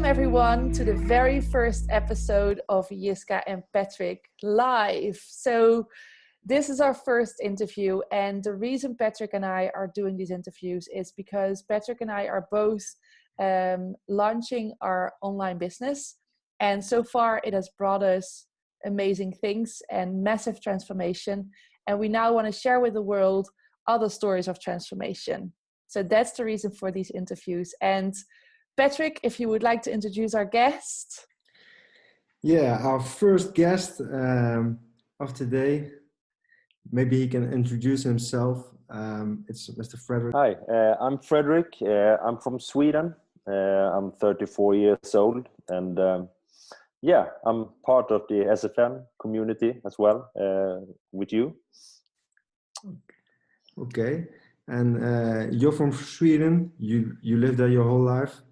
Welcome everyone to the very first episode of Jiska and Patrick live. So this is our first interview, and the reason Patrick and I are doing these interviews is because Patrick and I are both launching our online business, and so far it has brought us amazing things and massive transformation, and we now want to share with the world other stories of transformation. So that's the reason for these interviews. And Patrick, if you would like to introduce our guest. Yeah, our first guest of today. Maybe he can introduce himself. It's Mr. Fredrik. Hi, I'm Fredrik. I'm from Sweden. I'm 34 years old, and I'm part of the SFM community as well with you. Okay, and you're from Sweden. You lived there your whole life?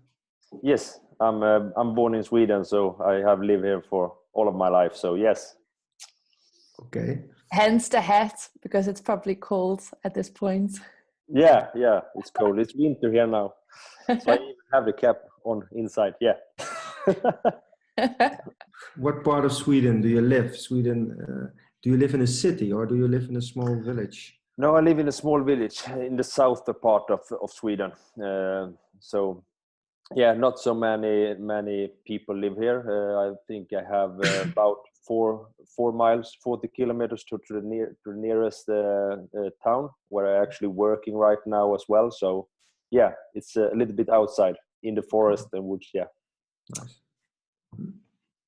Yes, I'm born in Sweden, so I have lived here for all of my life. So yes. Okay. Hence the hat, because it's probably cold at this point. Yeah, it's cold. It's winter here now, so I even have the cap on inside. Yeah. What part of Sweden do you live? Do you live in a city or do you live in a small village? No, I live in a small village in the southern part of Sweden. So. Yeah, not so many people live here. I think I have about 4 miles, 40 kilometers to the nearest town where I'm actually working right now as well. So yeah, it's a little bit outside in the forest and woods. Yeah. Nice.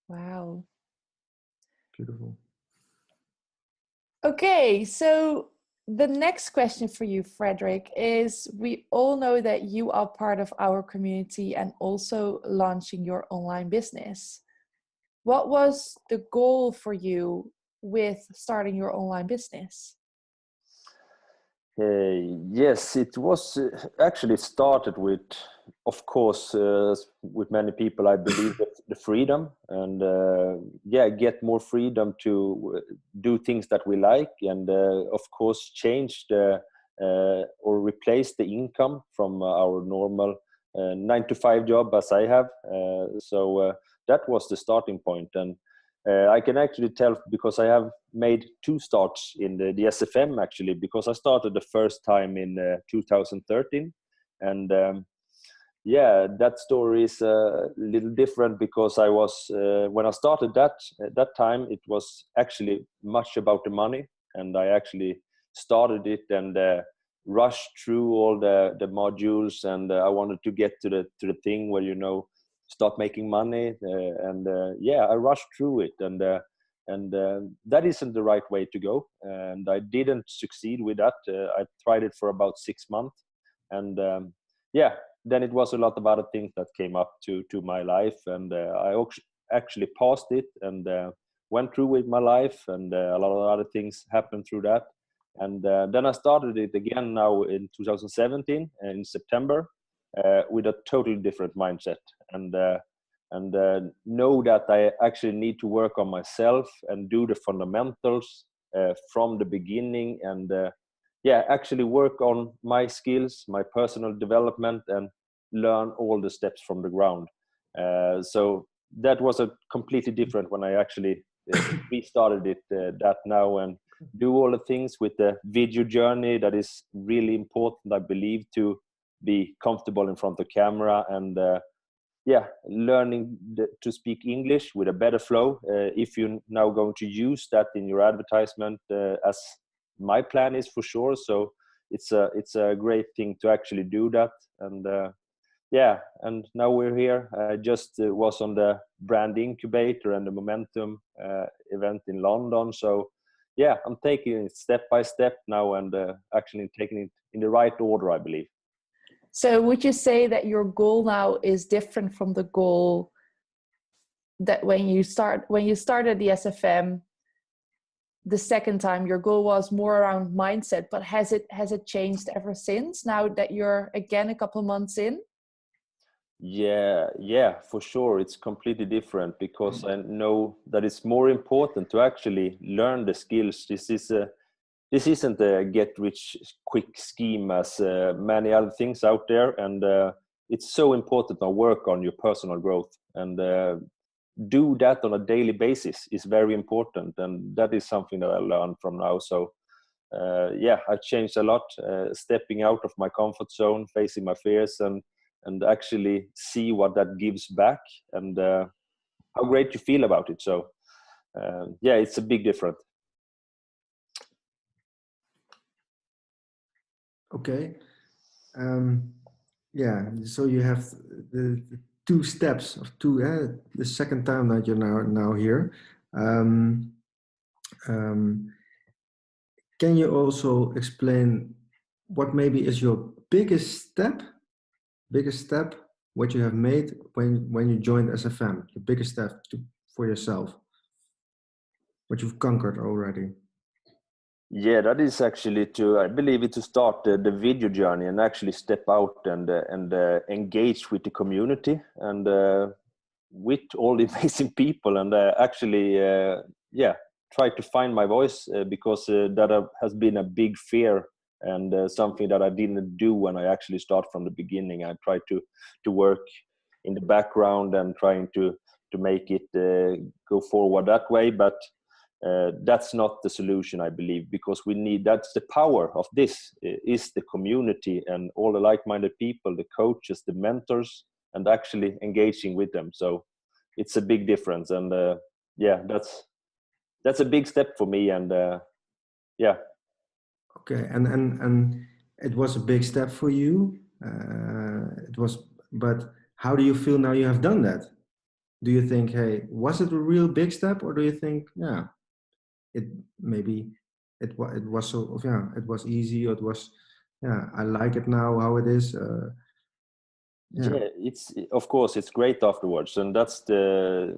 Wow. Beautiful. Okay, so the next question for you, Fredrik, is we all know that you are part of our community and also launching your online business. What was the goal for you with starting your online business? Yes, it was actually started with, of course, with many people, I believe the freedom and get more freedom to do things that we like, and of course change or replace the income from our normal 9-to-5 job as I have. So that was the starting point, and I can actually tell because I have made 2 starts in the SFM actually, because I started the first time in 2013, and that story is a little different because I was when I started that time it was actually much about the money, and I actually started it and rushed through all the modules, and I wanted to get to the thing where start making money, I rushed through it, and that isn't the right way to go, and I didn't succeed with that. I tried it for about 6 months, and then it was a lot of other things that came up to my life, and I actually passed it and went through with my life, and a lot of other things happened through that, and then I started it again now in 2017 in September. With a totally different mindset, and know that I actually need to work on myself and do the fundamentals from the beginning, and actually work on my skills, my personal development, and learn all the steps from the ground. So that was a completely different when I actually restarted it that now, and do all the things with the video journey that is really important, I believe, to be comfortable in front of camera, and learning to speak English with a better flow. If you're now going to use that in your advertisement, as my plan is for sure. So it's a great thing to actually do that, and and now we're here. I just was on the brand incubator and the momentum event in London. So I'm taking it step by step now, and actually taking it in the right order, I believe. So would you say that your goal now is different from the goal that when you started the SFM the second time, your goal was more around mindset, but has it changed ever since, now that you're again a couple months in? Yeah, for sure. It's completely different because I know that it's more important to actually learn the skills. This isn't a get-rich-quick scheme as many other things out there, and it's so important to work on your personal growth, and do that on a daily basis is very important, and that is something that I learned from now. So I changed a lot, stepping out of my comfort zone, facing my fears, and actually see what that gives back, and how great you feel about it. So it's a big difference. Okay. So you have the two steps of two. The second time that you're now here. Can you also explain what maybe is your biggest step what you have made when you joined SFM? The biggest step for yourself, what you've conquered already. Yeah, that is actually I believe to start the video journey and actually step out and engage with the community and with all the amazing people, and actually try to find my voice, because that has been a big fear, and something that I didn't do when I actually start from the beginning. I tried to work in the background and trying to make it go forward that way, but that's not the solution, I believe, because that's the power of this, is the community and all the like-minded people, the coaches, the mentors, and actually engaging with them. So it's a big difference, and that's a big step for me, and Okay, and it was a big step for you. But how do you feel now you have done that? Do you think, hey, was it a real big step, or do you think, it was easy, or it was, I like it now how it is. It's, of course, it's great afterwards, and that's the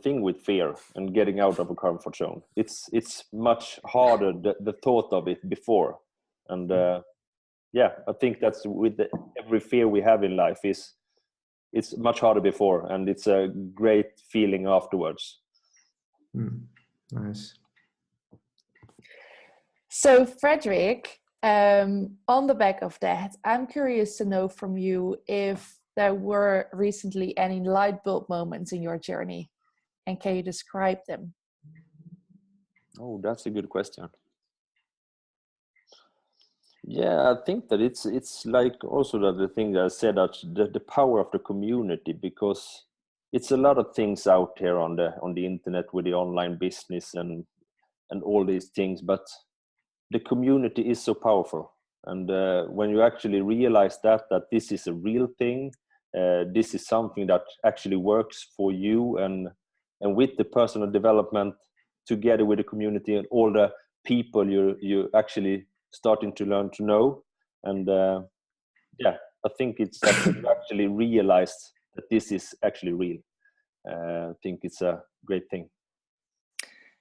thing with fear and getting out of a comfort zone. It's much harder, the thought of it before, and I think that's with every fear we have in life, it's much harder before, and it's a great feeling afterwards. Nice. So Fredrik, on the back of that, I'm curious to know from you if there were recently any light bulb moments in your journey, and can you describe them? Oh, that's a good question. Yeah, I think that it's like also that the thing that I said, that the power of the community, because it's a lot of things out here on the internet with the online business and all these things, but the community is so powerful. And when you actually realize that this is a real thing, this is something that actually works for you, and with the personal development together with the community and all the people you actually starting to learn to know, and I think it's that you actually realized that this is actually real. I think it's a great thing.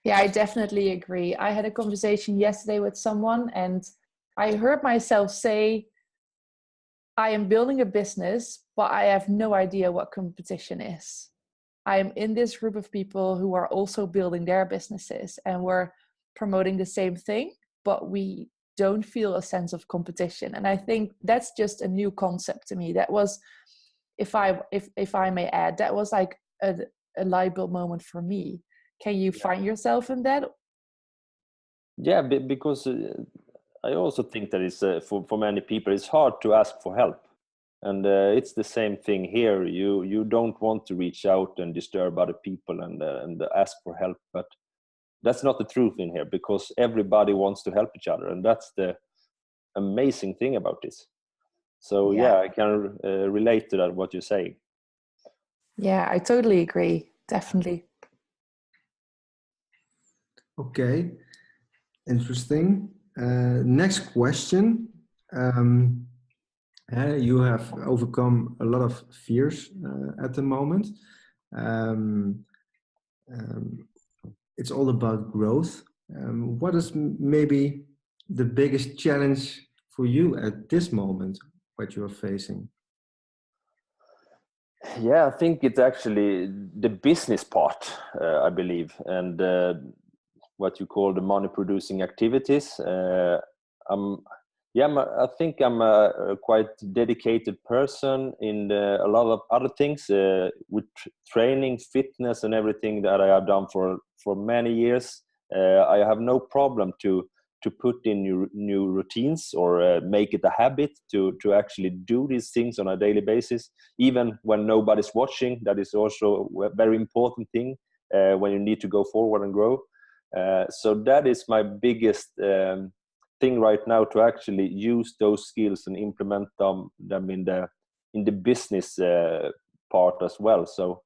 Yeah, I definitely agree. I had a conversation yesterday with someone, and I heard myself say, I am building a business, but I have no idea what competition is. I am in this group of people who are also building their businesses, and we're promoting the same thing, but we don't feel a sense of competition. And I think that's just a new concept to me. That was, if I may add, that was like a light bulb moment for me. Can you find yourself in that? Yeah, because I also think that it's for many people it's hard to ask for help, and it's the same thing here. You don't want to reach out and disturb other people and ask for help, but that's not the truth in here, because everybody wants to help each other, and that's the amazing thing about this. So I can relate to that, what you're saying. Yeah, I totally agree. Definitely. Okay, interesting. Next question. You have overcome a lot of fears at the moment. It's all about growth. What is maybe the biggest challenge for you at this moment, what you are facing? Yeah, I think it's actually the business part, I believe, and what you call the money producing activities. Yeah, I think I'm a quite dedicated person in a lot of other things with training, fitness, and everything that I have done for many years. I have no problem to put in new routines or make it a habit to actually do these things on a daily basis, even when nobody's watching. That is also a very important thing when you need to go forward and grow. So that is my biggest thing right now, to actually use those skills and implement them in the business part as well. So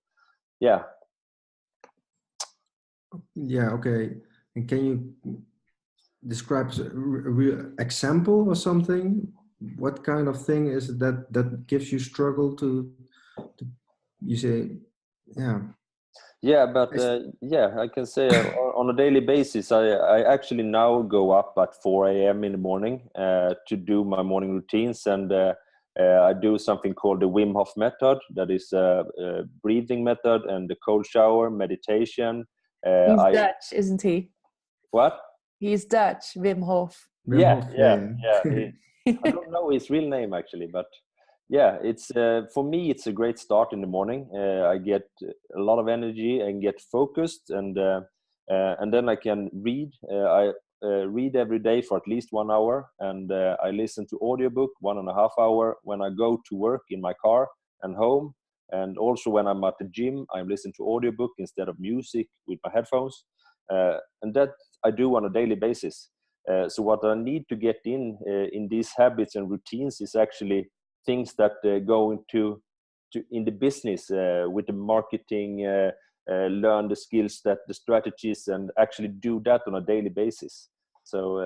yeah. Okay. And can you describe a real example or something? What kind of thing is it that gives you struggle to you say, But I can say on a daily basis, I actually now go up at 4 a.m. in the morning to do my morning routines, and I do something called the Wim Hof method. That is a breathing method and the cold shower, meditation. He's Dutch, isn't he? What? He's Dutch, Wim Hof. Yeah. I don't know his real name actually, but yeah, it's for me it's a great start in the morning. I get a lot of energy and get focused, and then I can read. I read every day for at least 1 hour, and I listen to audiobook 1.5 hours when I go to work in my car and home, and also when I'm at the gym I listen to audiobook instead of music with my headphones, and that I do on a daily basis. So what I need to get in these habits and routines is actually things that go into in the business with the marketing, learn the skills, that the strategies, and actually do that on a daily basis. So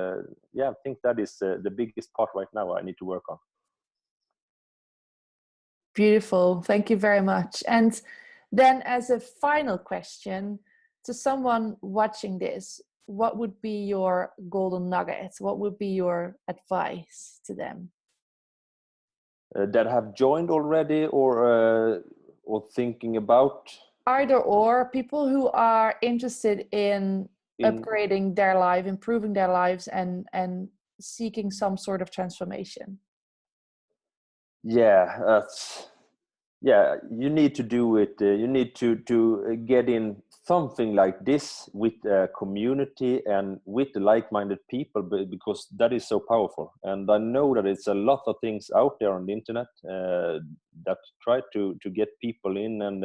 I think that is the biggest part right now I need to work on. Beautiful. Thank you very much. And then as a final question to someone watching this, what would be your golden nugget? What would be your advice to them? That have joined already, or thinking about? Either or, people who are interested in upgrading their life, improving their lives, and seeking some sort of transformation. You need to do it. You need to get in something like this with a community and with the like-minded people, because that is so powerful. And I know that it's a lot of things out there on the internet that try to get people in and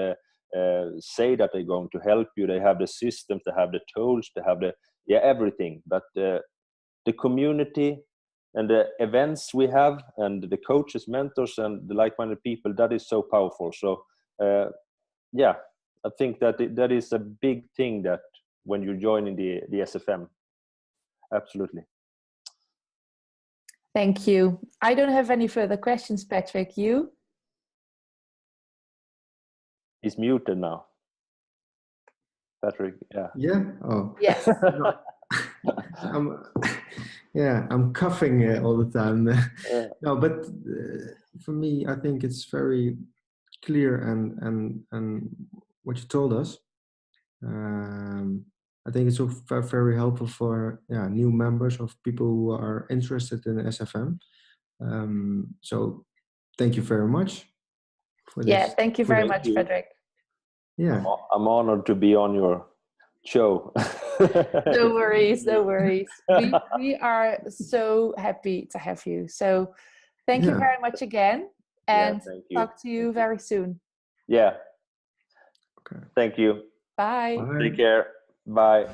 say that they're going to help you. They have the systems, they have the tools, they have everything. But the community and the events we have, and the coaches, mentors, and the like-minded people, that is so powerful. So I think that is a big thing, that when you're joining the SFM. Absolutely. Thank you. I don't have any further questions, Patrick. You? He's muted now. Patrick, Yeah? Oh. Yes. I'm coughing all the time. No, but for me, I think it's very clear and what you told us. I think it's also very helpful for new members, of people who are interested in SFM. So thank you very much for this. Thank you very much, Fredrik. Yeah, I'm honored to be on your show. No worries. We are so happy to have you. So thank you very much again, and talk to you very soon. Yeah. Okay. Thank you. Bye. Take care. Bye.